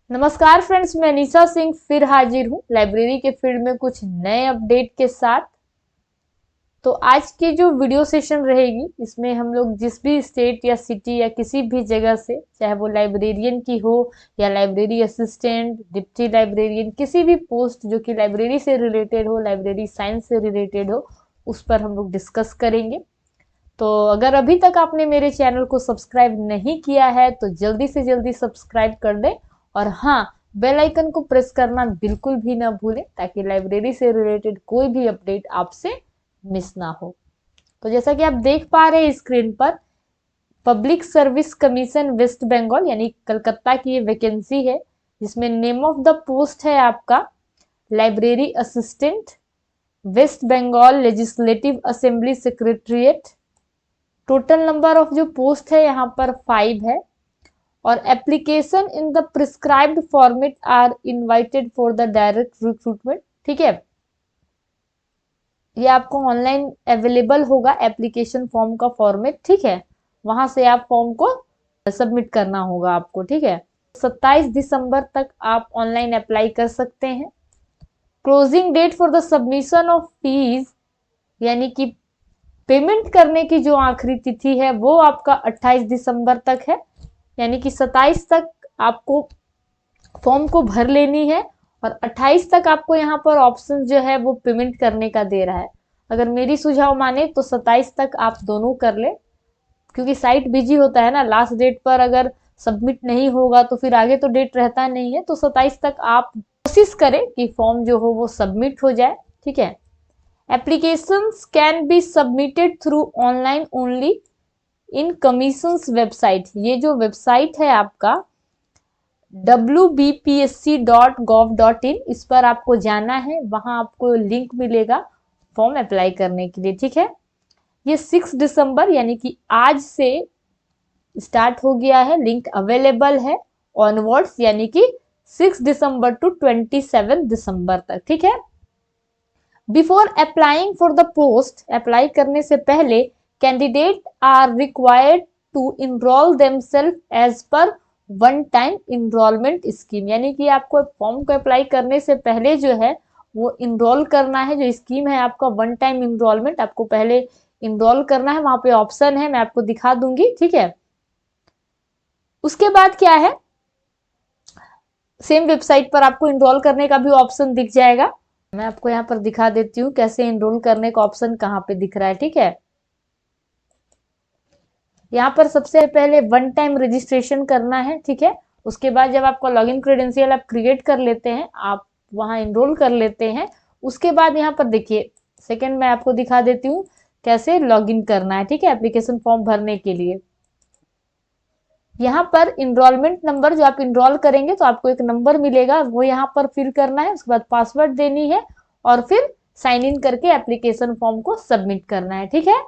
नमस्कार फ्रेंड्स, मैं निशा सिंह फिर हाजिर हूँ लाइब्रेरी के फील्ड में कुछ नए अपडेट के साथ। तो आज की जो वीडियो सेशन रहेगी इसमें हम लोग जिस भी स्टेट या सिटी या किसी भी जगह से, चाहे वो लाइब्रेरियन की हो या लाइब्रेरी असिस्टेंट, डिप्टी लाइब्रेरियन, किसी भी पोस्ट जो कि लाइब्रेरी से रिलेटेड हो, लाइब्रेरी साइंस से रिलेटेड हो, उस पर हम लोग डिस्कस करेंगे। तो अगर अभी तक आपने मेरे चैनल को सब्सक्राइब नहीं किया है तो जल्दी से जल्दी सब्सक्राइब कर दें और हाँ, बेल आइकन को प्रेस करना बिल्कुल भी ना भूलें ताकि लाइब्रेरी से रिलेटेड कोई भी अपडेट आपसे मिस ना हो। तो जैसा कि आप देख पा रहे हैं स्क्रीन पर, public service commission West Bengal यानी कलकत्ता की ये वैकेंसी है, जिसमें नेम ऑफ द पोस्ट है आपका library assistant, West Bengal legislative assembly secretariat. Total number of जो पोस्ट है यहाँ पर 5 है और application in the prescribed format are invited for the direct recruitment. ठीक है, ये आपको ऑनलाइन अवेलेबल होगा एप्लीकेशन फॉर्म का फॉर्मेट। ठीक है, वहां से आप फॉर्म को सबमिट करना होगा आपको। ठीक है, 27 दिसंबर तक आप ऑनलाइन अप्लाई कर सकते हैं। Closing date for the submission of fees यानी कि पेमेंट करने की जो आखिरी तिथि है वो आपका 28 दिसंबर तक है, यानी कि 27 तक आपको फॉर्म को भर लेनी है और 28 तक आपको यहाँ पर ऑप्शन जो है वो पेमेंट करने का दे रहा है। अगर मेरी सुझाव माने तो 27 तक आप दोनों कर ले, क्योंकि साइट बिजी होता है ना, लास्ट डेट पर अगर सबमिट नहीं होगा तो फिर आगे तो डेट रहता नहीं है। तो 27 तक आप कोशिश करें कि फॉर्म जो हो वो सबमिट हो जाए। ठीक है, applications can be submitted through online only in commissions website. ये जो वेबसाइट है आपका wbpsc.gov.in, इस पर आपको जाना है, वहां आपको लिंक मिलेगा फॉर्म अप्लाई करने के लिए। ठीक है, ये 6 दिसंबर यानी कि आज से स्टार्ट हो गया है, लिंक अवेलेबल है ऑनवर्ड्स यानी कि 6 दिसंबर टू 27 दिसंबर तक। ठीक है, before applying for the post, apply करने से पहले candidate are required to enroll themselves as per one time enrolment scheme, यानी कि आपको फॉर्म को अप्लाई करने से पहले जो है वो इनरोल करना है। जो स्कीम है आपका वन टाइम इनरोलमेंट, आपको पहले इनरोल करना है। वहां पे ऑप्शन है, मैं आपको दिखा दूंगी। ठीक है, उसके बाद क्या है, सेम वेबसाइट पर आपको इनरोल करने का भी ऑप्शन दिख जाएगा। मैं आपको यहाँ पर दिखा देती हूँ कैसे एनरोल करने का ऑप्शन कहाँ पे दिख रहा है। ठीक है, यहाँ पर सबसे पहले वन टाइम रजिस्ट्रेशन करना है। ठीक है, उसके बाद जब आपका लॉगिन क्रेडेंशियल आप क्रिएट कर लेते हैं, आप वहां एनरोल कर लेते हैं। उसके बाद यहाँ पर देखिए, सेकंड मैं आपको दिखा देती हूँ कैसे लॉगिन करना है। ठीक है, एप्लीकेशन फॉर्म भरने के लिए यहाँ पर इनरोलमेंट नंबर, जो आप इनरोल करेंगे तो आपको एक नंबर मिलेगा, वो यहाँ पर फिल करना है। उसके बाद पासवर्ड देनी है और फिर साइन इन करके एप्लीकेशन फॉर्म को सबमिट करना है। ठीक है,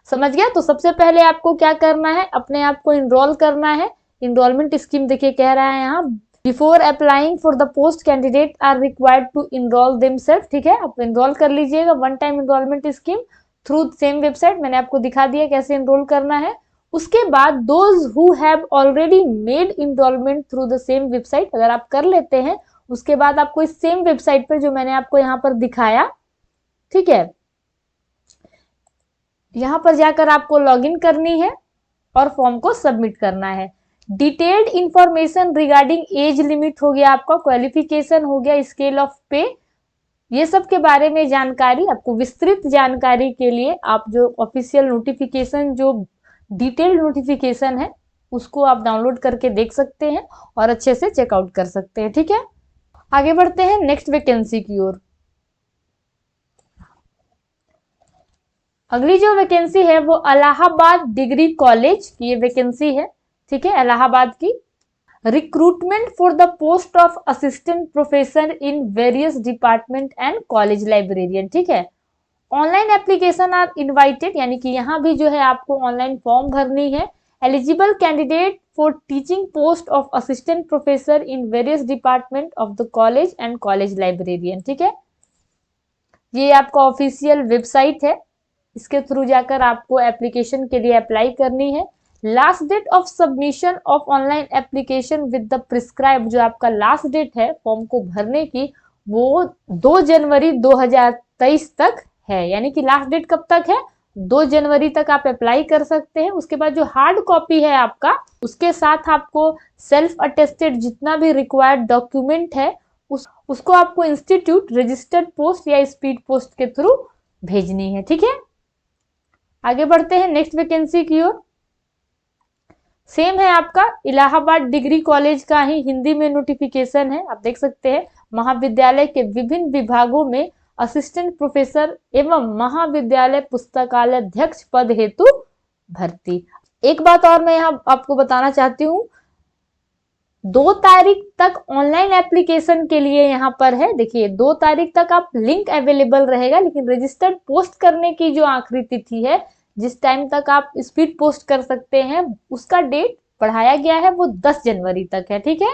समझ गया। तो सबसे पहले आपको क्या करना है, अपने आप को इनरोल करना है। इनरोलमेंट स्कीम देखिए कह रहा है यहाँ, before applying for the post candidate are required to enroll themselves. ठीक है, आप इनरोल कर लीजिएगा one time enrolment scheme through same website. मैंने आपको दिखा दिया कैसे इनरोल करना है। उसके बाद those who have already made enrolment through the same website, अगर आप कर लेते हैं, उसके बाद आपको इस सेम वेबसाइट पर जो मैंने आपको यहाँ पर दिखाया, ठीक है, यहाँ पर जाकर आपको लॉगिन करनी है और फॉर्म को सबमिट करना है। Detailed information regarding age limit हो गया आपका, क्वालिफिकेशन हो गया, स्केल ऑफ पे, ये सब के बारे में जानकारी, आपको विस्तृत जानकारी के लिए आप जो ऑफिशियल नोटिफिकेशन, जो डिटेल्ड नोटिफिकेशन है, उसको आप डाउनलोड करके देख सकते हैं और अच्छे से चेकआउट कर सकते हैं। ठीक है, आगे बढ़ते हैं नेक्स्ट वैकेंसी की ओर। अगली जो वैकेंसी है वो इलाहाबाद डिग्री कॉलेज की ये वैकेंसी है। ठीक है, इलाहाबाद की। Recruitment for the post of assistant professor in various department and college librarian. ठीक है, ऑनलाइन एप्लीकेशन आर इनवाइटेड, यानी कि यहाँ भी जो है आपको ऑनलाइन फॉर्म भरनी है। Eligible candidate for teaching post of assistant professor in various department of the college and college librarian. ठीक है, ये आपका ऑफिशियल वेबसाइट है, इसके थ्रू जाकर आपको एप्लीकेशन के लिए अप्लाई करनी है। Last date of submission of online application with the prescribe, जो आपका लास्ट डेट है फॉर्म को भरने की वो 2 जनवरी 2023 तक है। यानी कि लास्ट डेट कब तक है? 2 जनवरी तक आप अप्लाई कर सकते हैं। उसके बाद जो हार्ड कॉपी है आपका, उसके साथ आपको सेल्फ अटेस्टेड जितना भी रिक्वायर्ड डॉक्यूमेंट है उसको आपको इंस्टीट्यूट रजिस्टर्ड पोस्ट या स्पीड पोस्ट के थ्रू भेजनी है। ठीक है, आगे बढ़ते हैं नेक्स्ट वैकेंसी की ओर। सेम है आपका इलाहाबाद डिग्री कॉलेज का ही हिंदी में नोटिफिकेशन है। आप देख सकते हैं महाविद्यालय के विभिन्न विभागों में असिस्टेंट प्रोफेसर एवं महाविद्यालय पुस्तकालय अध्यक्ष पद हेतु भर्ती। एक बात और मैं यहाँ आपको बताना चाहती हूँ, 2 तारीख तक ऑनलाइन एप्लीकेशन के लिए यहाँ पर है। देखिए 2 तारीख तक आप लिंक अवेलेबल रहेगा, लेकिन रजिस्टर्ड पोस्ट करने की जो आखिरी तिथि है, जिस टाइम तक आप स्पीड पोस्ट कर सकते हैं, उसका डेट बढ़ाया गया है, वो 10 जनवरी तक है। ठीक है,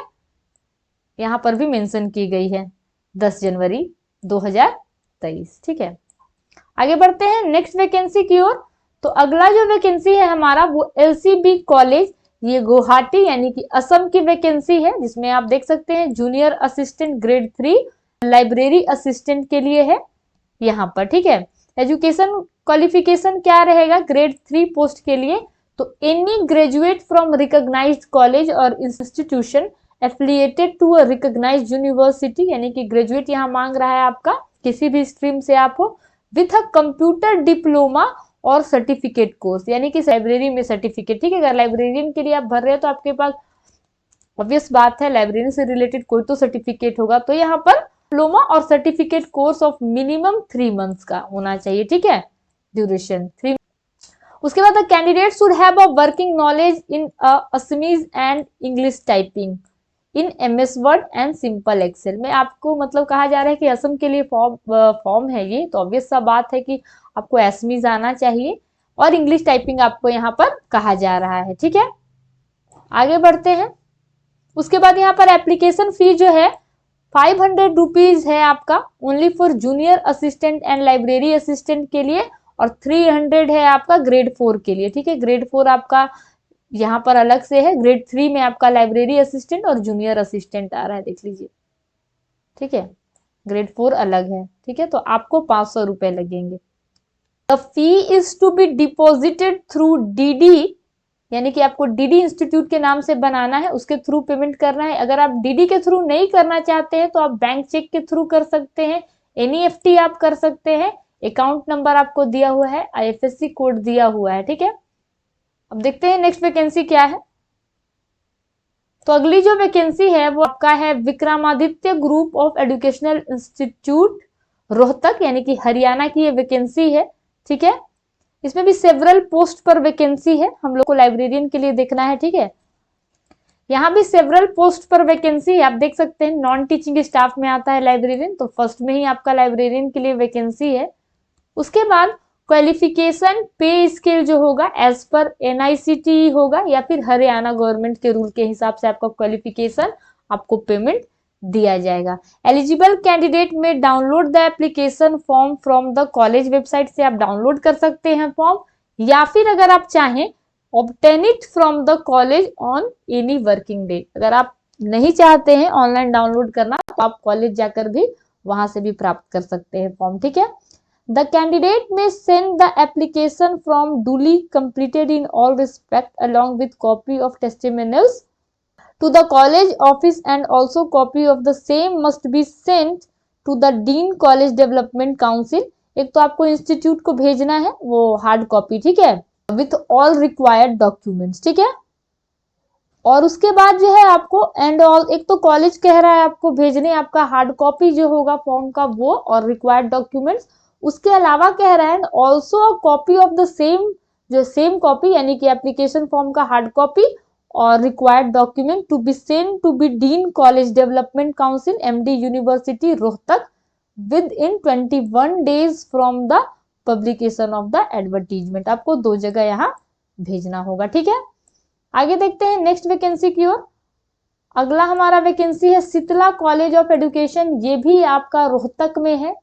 यहाँ पर भी मेंशन की गई है 10 जनवरी 2023। ठीक है, आगे बढ़ते हैं नेक्स्ट वैकेंसी की ओर। तो अगला जो वैकेंसी है हमारा वो LCB कॉलेज, ये गुवाहाटी यानी कि असम की वैकेंसी है, जिसमें आप देख सकते हैं junior assistant grade 3 library assistant के लिए है यहाँ पर। ठीक है, एजुकेशन क्वालिफिकेशन क्या रहेगा ग्रेड 3 पोस्ट के लिए? तो any graduate from recognized college और institution affiliated to a recognized university, यानी कि ग्रेजुएट यहाँ मांग रहा है आपका किसी भी स्ट्रीम से आप हो, विथ अ कंप्यूटर डिप्लोमा और सर्टिफिकेट कोर्स, यानी कि लाइब्रेरी में सर्टिफिकेट। ठीक है, अगर लाइब्रेरियन के लिए आप भर रहे हैं तो आपके पास ऑब्वियस बात है लाइब्रेरी से रिलेटेड कोई तो सर्टिफिकेट होगा, तो यहाँ पर डिप्लोमा और certificate course of minimum 3 months का होना चाहिए। ठीक है, ड्यूरेशन 3। उसके बाद candidate should have a working knowledge in Assamese and English typing in MS word and simple excel में। आपको मतलब कहा जा रहा है कि असम के लिए फॉर्म है ये, तो ऑब्वियस सा बात है कि आपको असमीज आना चाहिए और इंग्लिश टाइपिंग आपको यहाँ पर कहा जा रहा है। ठीक है, आगे बढ़ते हैं। उसके बाद यहाँ पर एप्लीकेशन फी जो है 500 रुपीज है आपका only for junior assistant and library assistant के लिए, और 300 है आपका ग्रेड 4 के लिए। ठीक है, ग्रेड 4 आपका यहाँ पर अलग से है, ग्रेड 3 में आपका लाइब्रेरी असिस्टेंट और जूनियर असिस्टेंट आ रहा है, देख लीजिए। ठीक है, ग्रेड 4 अलग है। ठीक है, तो आपको 500 रुपए लगेंगे। The fee is to be deposited through DD, यानी कि आपको DD इंस्टीट्यूट के नाम से बनाना है, उसके थ्रू पेमेंट करना है। अगर आप DD के थ्रू नहीं करना चाहते हैं तो आप बैंक चेक के थ्रू कर सकते हैं, NEFT आप कर सकते हैं। अकाउंट नंबर आपको दिया हुआ है, IFSC कोड दिया हुआ है। ठीक है, अब देखते हैं नेक्स्ट वैकेंसी क्या है। तो अगली जो वैकेंसी है वो आपका है Vikramaditya group of educational institute Rohtak, यानी कि हरियाणा की ये वैकेंसी है। ठीक है, इसमें भी सेवरल पोस्ट पर वैकेंसी है, हम लोग को लाइब्रेरियन के लिए देखना है। ठीक है, यहाँ भी सेवरल पोस्ट पर वैकेंसी है, आप देख सकते हैं नॉन टीचिंग स्टाफ में आता है लाइब्रेरियन, तो फर्स्ट में ही आपका लाइब्रेरियन के लिए वैकेंसी है। उसके बाद क्वालिफिकेशन पे स्केल जो होगा एज पर NICT होगा या फिर हरियाणा गवर्नमेंट के रूल के हिसाब से आपका क्वालिफिकेशन आपको पेमेंट दिया जाएगा। एलिजिबल कैंडिडेट में download the application form from the college website से आप डाउनलोड कर सकते हैं फॉर्म, या फिर अगर आप चाहें obtain it from the college on any working day. अगर आप नहीं चाहते हैं ऑनलाइन डाउनलोड करना तो आप कॉलेज जाकर भी वहां से भी प्राप्त कर सकते हैं फॉर्म। ठीक है, the candidate may send the application form duly completed in all respect along with copy of testimonials to the college office, and also copy of the same must be sent to the Dean College Development Council। एक तो आपको institute को भेजना है वो hard copy, ठीक है, with all required documents. ठीक है, और उसके बाद जो है आपको एंड ऑल, एक तो कॉलेज कह रहा है आपको भेजने आपका हार्ड कॉपी जो होगा फॉर्म का वो और रिक्वायर्ड डॉक्यूमेंट्स, उसके अलावा कह रहा है also a copy of the same, जो सेम कॉपी यानी कि एप्लीकेशन फॉर्म का हार्ड कॉपी और required document to be send to be dean college development council MD university Rohtak within 21 days from the publication of the advertisement. आपको 2 जगह यहाँ भेजना होगा। ठीक है, आगे देखते हैं नेक्स्ट वैकेंसी की ओर। अगला हमारा वैकेंसी है शीतला कॉलेज ऑफ एजुकेशन, ये भी आपका रोहतक में है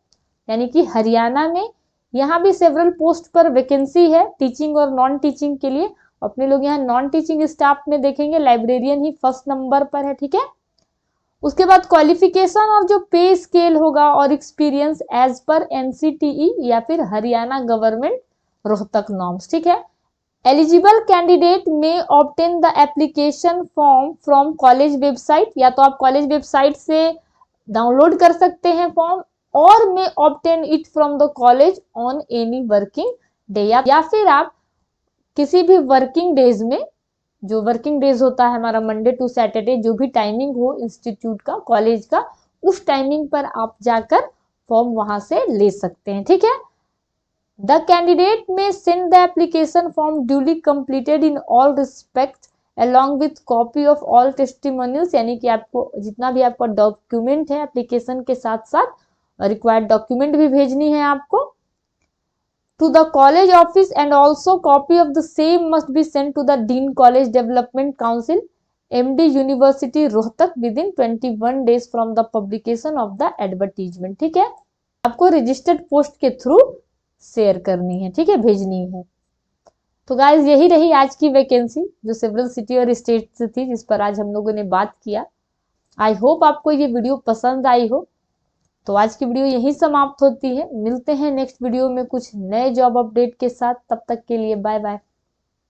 यानी कि हरियाणा में। यहाँ भी सेवरल पोस्ट पर वैकेंसी है टीचिंग और नॉन टीचिंग के लिए, अपने लोग यहाँ नॉन टीचिंग स्टाफ में देखेंगे लाइब्रेरियन ही फर्स्ट नंबर पर है, ठीक है। उसके बाद क्वालिफिकेशन और जो पे स्केल होगा और एक्सपीरियंस एज पर एनसीटीई या फिर हरियाणा गवर्नमेंट रोहतक नॉर्म्स, ठीक है। एलिजिबल कैंडिडेट में obtain the application form from college website, या तो आप कॉलेज वेबसाइट से डाउनलोड कर सकते हैं फॉर्म, और में obtain it from the college on any working day, या फिर आप किसी भी वर्किंग डेज में, जो वर्किंग डेज होता है हमारा मंडे टू सैटरडे, जो भी टाइमिंग हो इंस्टीट्यूट का कॉलेज का, उस टाइमिंग पर आप जाकर फॉर्म वहां से ले सकते हैं, ठीक है। द कैंडिडेट में send the application form duly completed in all respect along with copy of all testimonials, यानी कि आपको जितना भी आपका डॉक्यूमेंट है एप्लीकेशन के साथ साथ रिक्वायर्ड डॉक्यूमेंट भी भेजनी है आपको, to the college office, and also copy of the same must be sent to the Dean College Development Council MD University Rohtak within 21 days from the publication of the advertisement, ठीक है। आपको registered post के through share करनी है, ठीक है, भेजनी है। तो गाइज यही रही आज की वैकेंसी जो सेवरल सिटी और स्टेट से थी, जिस पर आज हम लोगों ने बात किया। आई होप आपको ये वीडियो पसंद आई हो। तो आज की वीडियो यहीं समाप्त होती है, मिलते हैं नेक्स्ट वीडियो में कुछ नए जॉब अपडेट के साथ, तब तक के लिए बाय बाय।